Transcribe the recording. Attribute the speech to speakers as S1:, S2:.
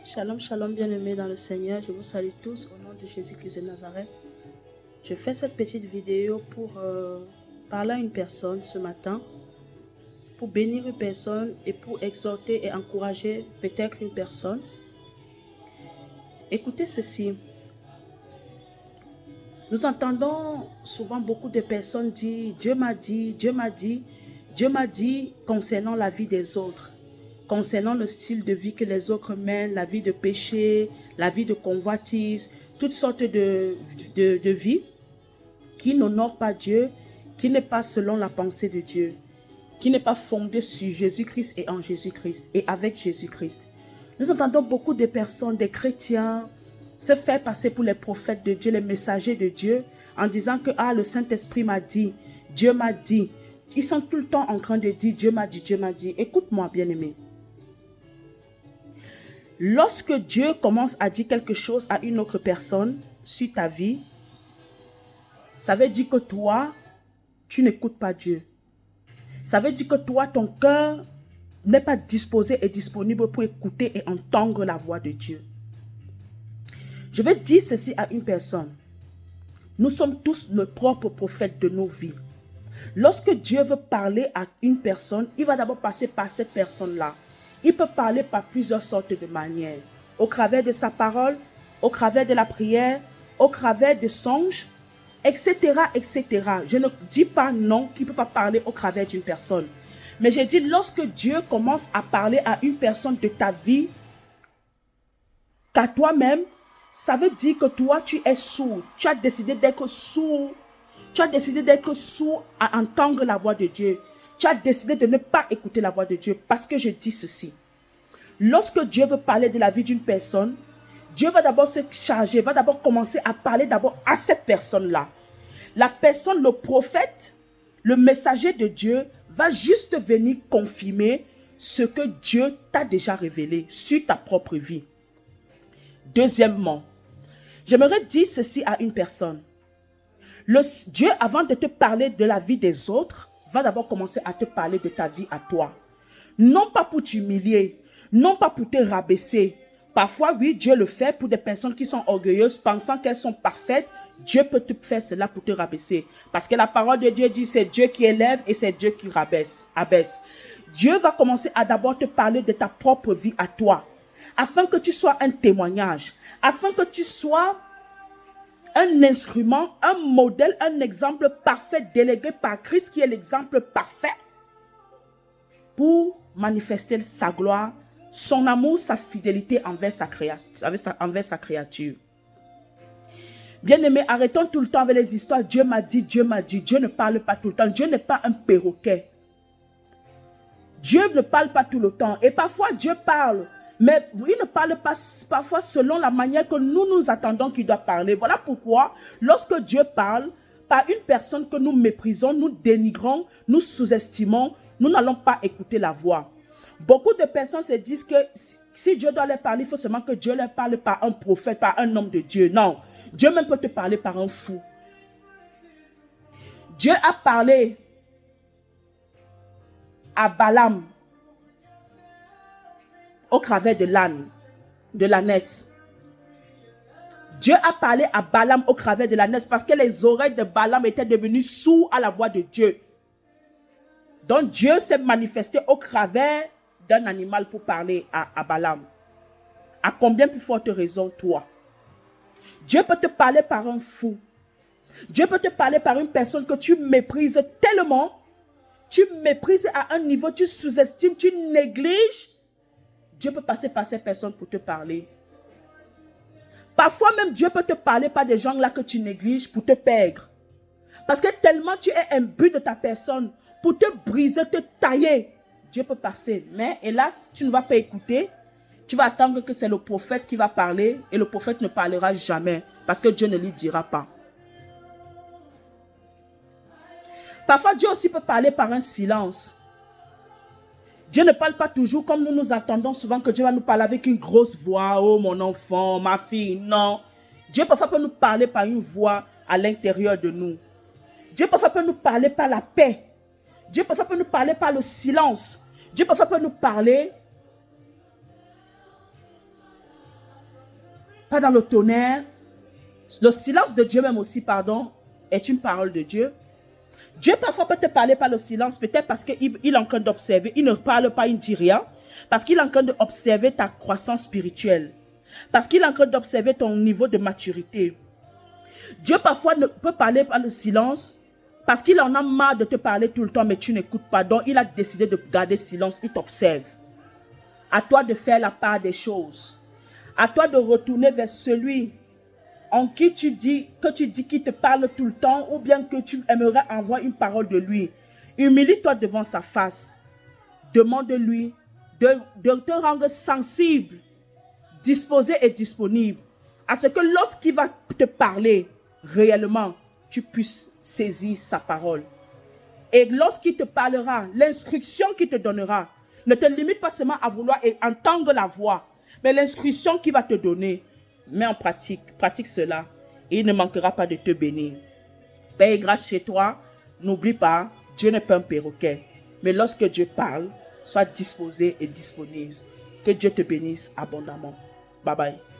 S1: Shalom, shalom, bien-aimés dans le Seigneur. Je vous salue tous au nom de Jésus-Christ de Nazareth. Je fais cette petite vidéo pour parler à une personne ce matin, pour bénir une personne et pour exhorter et encourager peut-être une personne. Écoutez ceci. Nous entendons souvent beaucoup de personnes dire « Dieu m'a dit, Dieu m'a dit, Dieu m'a dit » concernant la vie des autres, concernant le style de vie que les autres mènent, la vie de péché, la vie de convoitise, toutes sortes de vie qui n'honorent pas Dieu, qui n'est pas selon la pensée de Dieu, qui n'est pas fondée sur Jésus-Christ et en Jésus-Christ et avec Jésus-Christ. Nous entendons beaucoup de personnes, des chrétiens, se faire passer pour les prophètes de Dieu, les messagers de Dieu, en disant que le Saint-Esprit m'a dit, Dieu m'a dit. Ils sont tout le temps en train de dire Dieu m'a dit, Dieu m'a dit. Écoute-moi, bien-aimé. Lorsque Dieu commence à dire quelque chose à une autre personne sur ta vie, ça veut dire que toi, tu n'écoutes pas Dieu. Ça veut dire que toi, ton cœur n'est pas disposé et disponible pour écouter et entendre la voix de Dieu. Je vais dire ceci à une personne. Nous sommes tous le propre prophète de nos vies. Lorsque Dieu veut parler à une personne, il va d'abord passer par cette personne-là. Il peut parler par plusieurs sortes de manières. Au travers de sa parole, au travers de la prière, au travers de songes, etc., etc. Je ne dis pas non qu'il ne peut pas parler au travers d'une personne. Mais je dis, lorsque Dieu commence à parler à une personne de ta vie, qu'à toi-même, ça veut dire que toi, tu es sourd. Tu as décidé d'être sourd. Tu as décidé d'être sourd à entendre la voix de Dieu. Tu as décidé de ne pas écouter la voix de Dieu. Parce que je dis ceci. Lorsque Dieu veut parler de la vie d'une personne, Dieu va d'abord se charger, va d'abord commencer à parler d'abord à cette personne-là. La personne, le prophète, le messager de Dieu, va juste venir confirmer ce que Dieu t'a déjà révélé sur ta propre vie. Deuxièmement, j'aimerais dire ceci à une personne. Dieu, avant de te parler de la vie des autres, va d'abord commencer à te parler de ta vie à toi. Non pas pour t'humilier, non pas pour te rabaisser. Parfois, oui, Dieu le fait pour des personnes qui sont orgueilleuses, pensant qu'elles sont parfaites. Dieu peut te faire cela pour te rabaisser. Parce que la parole de Dieu dit, c'est Dieu qui élève et c'est Dieu qui abaisse. Dieu va commencer à d'abord te parler de ta propre vie à toi. Afin que tu sois un témoignage, afin que tu sois un instrument, un modèle, un exemple parfait délégué par Christ qui est l'exemple parfait pour manifester sa gloire, son amour, sa fidélité envers sa créature. Bien-aimés, arrêtons tout le temps avec les histoires. Dieu m'a dit, Dieu m'a dit. Dieu ne parle pas tout le temps. Dieu n'est pas un perroquet. Dieu ne parle pas tout le temps. Et parfois, Dieu parle. Mais il ne parle pas parfois selon la manière que nous attendons qu'il doit parler. Voilà pourquoi, lorsque Dieu parle par une personne que nous méprisons, nous dénigrons, nous sous-estimons, nous n'allons pas écouter la voix. Beaucoup de personnes se disent que si Dieu doit leur parler, il faut seulement que Dieu leur parle par un prophète, par un homme de Dieu. Non, Dieu même peut te parler par un fou. Dieu a parlé à Balaam au travers de l'âne, de l'ânesse. Dieu a parlé à Balaam au travers de l'ânesse parce que les oreilles de Balaam étaient devenues sourdes à la voix de Dieu. Donc Dieu s'est manifesté au travers d'un animal pour parler à Balaam. À combien plus forte raison toi? Dieu peut te parler par un fou. Dieu peut te parler par une personne que tu méprises tellement. Tu méprises à un niveau, tu sous-estimes, tu négliges. Dieu peut passer par ces personnes pour te parler. Parfois même, Dieu peut te parler par des gens là que tu négliges pour te perdre. Parce que tellement tu es imbu de ta personne, pour te briser, te tailler. Dieu peut passer. Mais hélas, tu ne vas pas écouter. Tu vas attendre que c'est le prophète qui va parler et le prophète ne parlera jamais parce que Dieu ne lui dira pas. Parfois, Dieu aussi peut parler par un silence. Dieu ne parle pas toujours comme nous attendons souvent que Dieu va nous parler avec une grosse voix. Oh mon enfant, ma fille, non. Dieu parfois peut nous parler par une voix à l'intérieur de nous. Dieu parfois peut nous parler par la paix. Dieu parfois peut nous parler par le silence. Dieu parfois peut nous parler pas dans le tonnerre. Le silence de Dieu même aussi, pardon, est une parole de Dieu. Dieu parfois peut te parler par le silence, peut-être parce qu'il est en train d'observer. Il ne parle pas, il ne dit rien. Parce qu'il est en train d'observer ta croissance spirituelle. Parce qu'il est en train d'observer ton niveau de maturité. Dieu parfois ne peut parler par le silence parce qu'il en a marre de te parler tout le temps, mais tu n'écoutes pas. Donc, il a décidé de garder silence, il t'observe. À toi de faire la part des choses. À toi de retourner vers celui en qui tu dis qu'il te parle tout le temps ou bien que tu aimerais envoyer une parole de lui. Humilie-toi devant sa face. Demande-lui de te rendre sensible, disposé et disponible à ce que lorsqu'il va te parler réellement, tu puisses saisir sa parole. Et lorsqu'il te parlera, l'instruction qu'il te donnera, ne te limite pas seulement à vouloir entendre la voix, mais l'instruction qu'il va te donner, mets en pratique cela et il ne manquera pas de te bénir. Paix et grâce chez toi, n'oublie pas, Dieu n'est pas un perroquet. Mais lorsque Dieu parle, sois disposé et disponible. Que Dieu te bénisse abondamment. Bye bye.